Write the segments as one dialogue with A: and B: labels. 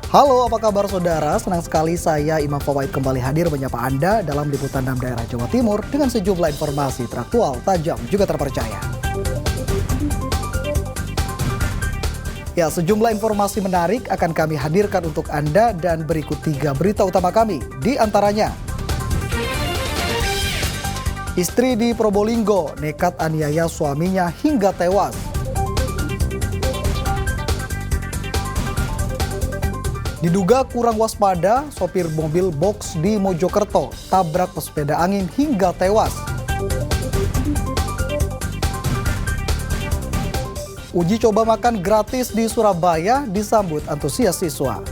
A: Halo, apa kabar saudara? Senang sekali saya Imam Fawaid kembali hadir menyapa Anda dalam liputan 6 daerah Jawa Timur dengan sejumlah informasi teraktual, tajam, juga terpercaya. Ya, sejumlah informasi menarik akan kami hadirkan untuk Anda dan berikut 3 berita utama kami. Di antaranya, istri di Probolinggo nekat aniaya suaminya hingga tewas. Diduga kurang waspada, sopir mobil box di Mojokerto tabrak pesepeda angin hingga tewas. Uji coba makan gratis di Surabaya disambut antusias siswa.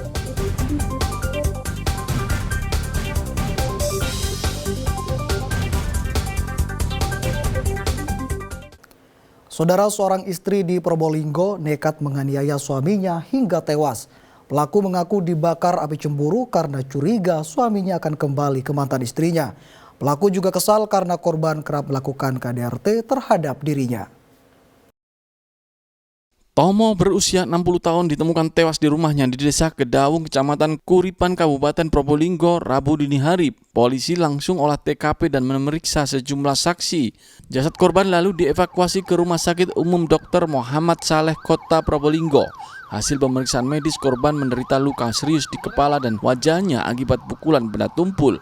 A: Saudara, seorang istri di Probolinggo nekat menganiaya suaminya hingga tewas. Pelaku mengaku dibakar api cemburu karena curiga suaminya akan kembali ke mantan istrinya. Pelaku juga kesal karena korban kerap melakukan KDRT terhadap dirinya.
B: Tomo berusia 60 tahun ditemukan tewas di rumahnya di Desa Kedaung, Kecamatan Kuripan, Kabupaten Probolinggo, Rabu dini hari. Polisi langsung olah TKP dan memeriksa sejumlah saksi. Jasad korban lalu dievakuasi ke Rumah Sakit Umum Dr. Muhammad Saleh, Kota Probolinggo. Hasil pemeriksaan medis, korban menderita luka serius di kepala dan wajahnya akibat pukulan benda tumpul.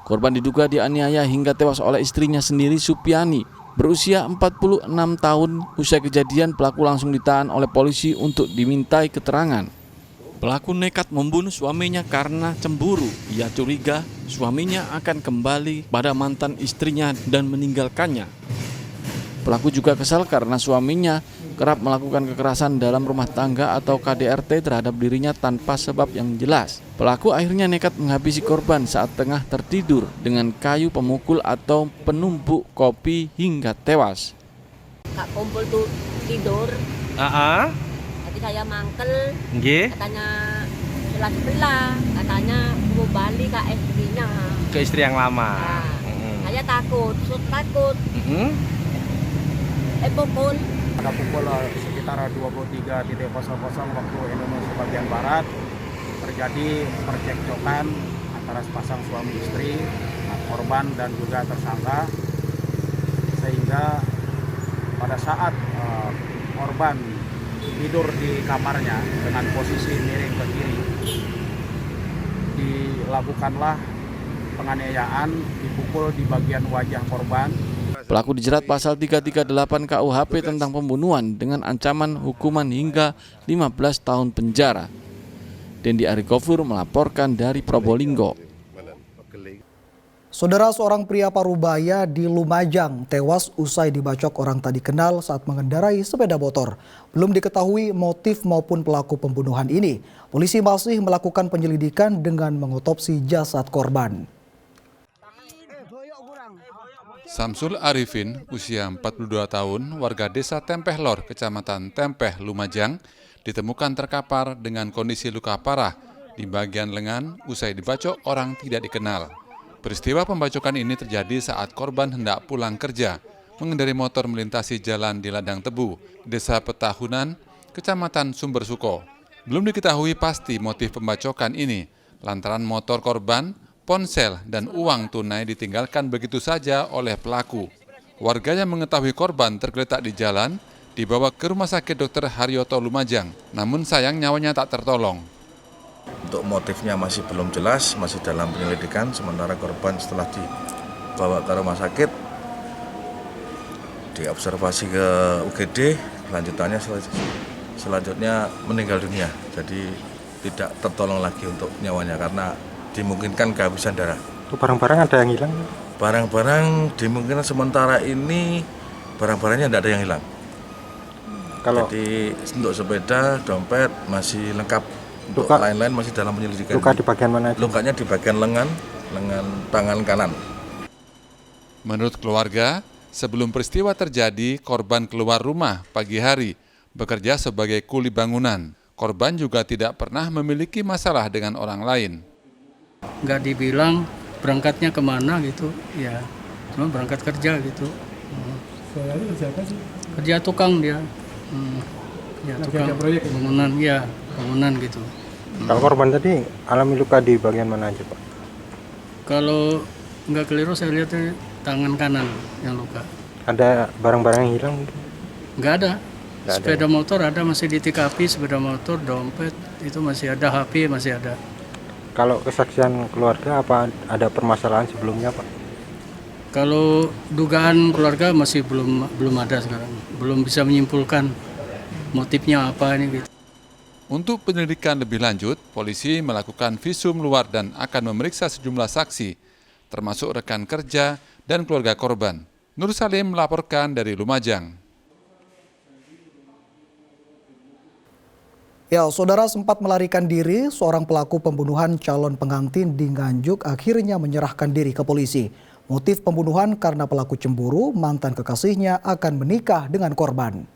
B: Korban diduga dianiaya hingga tewas oleh istrinya sendiri, Supiani. Berusia 46 tahun, usai kejadian pelaku langsung ditahan oleh polisi untuk dimintai keterangan. Pelaku nekat membunuh suaminya karena cemburu. Ia curiga suaminya akan kembali pada mantan istrinya dan meninggalkannya. Pelaku juga kesal karena suaminya kerap melakukan kekerasan dalam rumah tangga atau KDRT terhadap dirinya tanpa sebab yang jelas. Pelaku akhirnya nekat menghabisi korban saat tengah tertidur dengan kayu pemukul atau penumbuk kopi hingga tewas.
C: Kak kumpul tuh tidur. Tadi saya mangkel. Katanya sebelah, katanya mau balik ke istrinya.
D: Ke istri yang lama.
C: Saya takut. Pukul.
E: Pada pukul sekitar 23.00 waktu Indonesia bagian Barat terjadi percekcokan antara sepasang suami istri, korban dan juga tersangka, sehingga pada saat korban tidur di kamarnya dengan posisi miring ke kiri, dilakukanlah penganiayaan, dipukul di bagian wajah korban.
B: Pelaku dijerat pasal 338 KUHP tentang pembunuhan dengan ancaman hukuman hingga 15 tahun penjara. Dendi Arikofur melaporkan dari Probolinggo.
A: Saudara, seorang pria Parubaya di Lumajang tewas usai dibacok orang tak dikenal saat mengendarai sepeda motor. Belum diketahui motif maupun pelaku pembunuhan ini. Polisi masih melakukan penyelidikan dengan mengotopsi jasad korban.
F: Samsul Arifin, usia 42 tahun, warga desa Tempeh Lor, Kecamatan Tempeh, Lumajang, ditemukan terkapar dengan kondisi luka parah di bagian lengan usai dibacok orang tidak dikenal. Peristiwa pembacokan ini terjadi saat korban hendak pulang kerja, mengendarai motor melintasi jalan di Ladang Tebu, Desa Petahunan, Kecamatan Sumbersuko. Belum diketahui pasti motif pembacokan ini, lantaran motor korban, ponsel, dan uang tunai ditinggalkan begitu saja oleh pelaku. Warga yang mengetahui korban tergeletak di jalan dibawa ke Rumah Sakit Dr. Haryoto Lumajang, namun sayang nyawanya tak tertolong.
G: Untuk motifnya masih belum jelas, masih dalam penyelidikan, sementara korban setelah dibawa ke rumah sakit, diobservasi ke UGD, lanjutannya selanjutnya meninggal dunia. Jadi tidak tertolong lagi untuk nyawanya karena dimungkinkan kehabisan darah.
D: Barang-barang ada yang hilang?
G: Barang-barang dimungkinkan sementara ini barang-barangnya tidak ada yang hilang. Jadi untuk sepeda, dompet masih lengkap. Untuk lain-lain masih dalam penyelidikan.
D: Luka di bagian mana?
G: Lukanya di bagian lengan tangan kanan.
F: Menurut keluarga, sebelum peristiwa terjadi, korban keluar rumah pagi hari, bekerja sebagai kuli bangunan. Korban juga tidak pernah memiliki masalah dengan orang lain.
H: Nggak dibilang berangkatnya kemana gitu, ya cuma berangkat kerja gitu. Kerja tukang dia, ya tukang bangunan, ya bangunan gitu.
D: Kalau korban tadi alami luka di bagian mana aja Pak?
H: Kalau nggak keliru saya lihat ini tangan kanan yang luka.
D: Ada barang-barang yang hilang?
H: Nggak ada.
D: Nggak ada,
H: Sepeda motor ada masih di TKP, sepeda motor, dompet itu masih ada, HP masih ada.
D: Kalau kesaksian keluarga apa ada permasalahan sebelumnya Pak?
H: Kalau dugaan keluarga masih belum ada sekarang, belum bisa menyimpulkan motifnya apa ini gitu.
F: Untuk penyelidikan lebih lanjut, polisi melakukan visum luar dan akan memeriksa sejumlah saksi, termasuk rekan kerja dan keluarga korban. Nur Salim melaporkan dari Lumajang.
A: Ya, saudara, sempat melarikan diri, seorang pelaku pembunuhan calon pengantin di Nganjuk akhirnya menyerahkan diri ke polisi. Motif pembunuhan karena pelaku cemburu, mantan kekasihnya akan menikah dengan korban.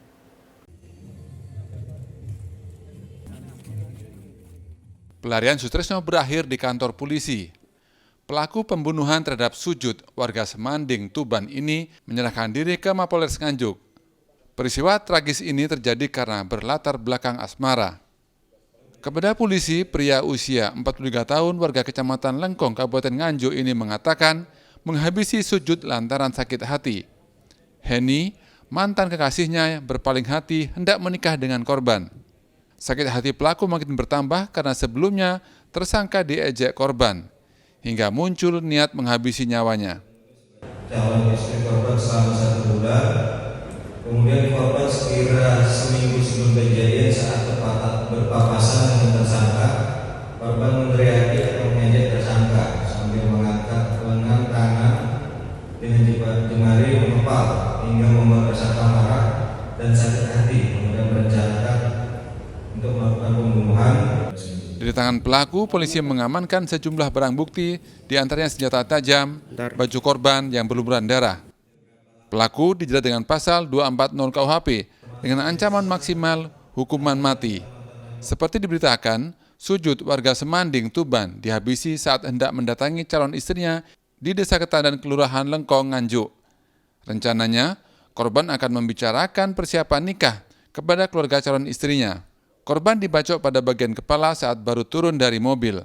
F: Pelarian Sutresno berakhir di kantor polisi. Pelaku pembunuhan terhadap Sujud, warga Semanding, Tuban ini menyerahkan diri ke Mapolres Nganjuk. Peristiwa tragis ini terjadi karena berlatar belakang asmara. Kepada polisi, pria usia 43 tahun warga Kecamatan Lengkong, Kabupaten Nganjuk ini mengatakan menghabisi Sujud lantaran sakit hati. Heni, mantan kekasihnya, berpaling hati hendak menikah dengan korban. Sakit hati pelaku makin bertambah karena sebelumnya tersangka diejek korban, hingga muncul niat menghabisi nyawanya.
I: Calon istri korban selama 1 bulan, kemudian korban sekira seminggu sebelum kejadian saat berpapasan dengan tersangka, korban meneriaki atau mengejek tersangka sambil mengangkat lengan kanan dengan jemari mengepal hingga membuat tersangka marah dan sakit hati, kemudian merencanakan untuk melakukan pembunuhan.
F: Dari tangan pelaku, polisi mengamankan sejumlah barang bukti, diantaranya senjata tajam, baju korban yang berlumuran darah. Pelaku dijerat dengan pasal 240 KUHP dengan ancaman maksimal hukuman mati. Seperti diberitakan, Sujud warga Semanding, Tuban dihabisi saat hendak mendatangi calon istrinya di Desa Ketandan, Kelurahan Lengkong, Nganjuk. Rencananya, korban akan membicarakan persiapan nikah kepada keluarga calon istrinya. Korban dibacok pada bagian kepala saat baru turun dari mobil.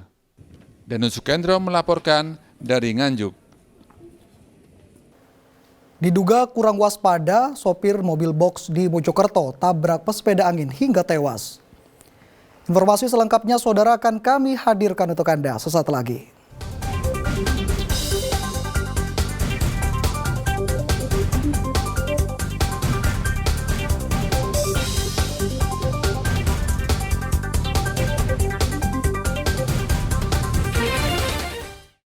F: Danus Sukendro melaporkan dari Nganjuk.
A: Diduga kurang waspada, sopir mobil box di Mojokerto tabrak pesepeda angin hingga tewas. Informasi selengkapnya saudara akan kami hadirkan untuk Anda sesaat lagi.